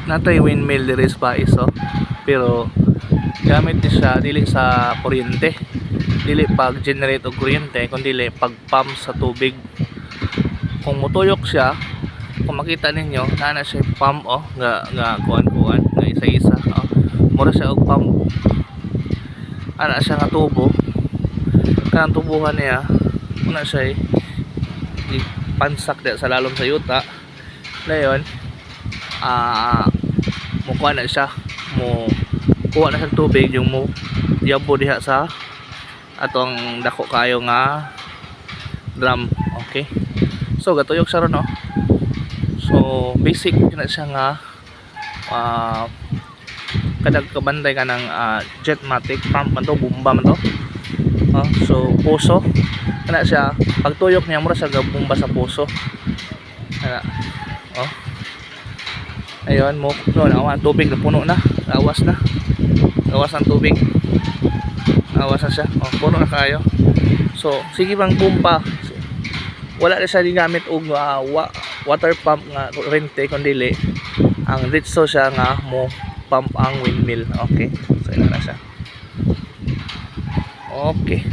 natay windmill diri sa Pais, oh. Pero gamit ni siya dili sa kuryente, dili pag generate og kuryente kundi dili pag pump sa tubig. Kung motuyok siya, kung makita ninyo na siya pump, oh, nga kuan nga isa-isa, oh. Mura siya og pump, ana siya nga tubo, kanang tubuhan niya una siya pansak sa lalom sa yuta dayon. Mukuha na siya, mo kuha na sa tubig yung mo yabo diha sa atong dako kayo nga drum. Okay, so gatuyok siya ron, no? So basic na siya nga kadag kabanday ka ng jetmatic pump man to, bomba man to, so puso kana siya, pagtuyok niya mura sa bomba sa puso kana, oh. Ayun mo, no, ang tubig na puno na, awas ang tubig, awas na siya, oh, puno na kayo. So sige bang pumpa, wala na siya ginamit og water pump nga rente kundi ang ditso siya nga mo pump ang windmill. Okay, so ina na siya. Okay.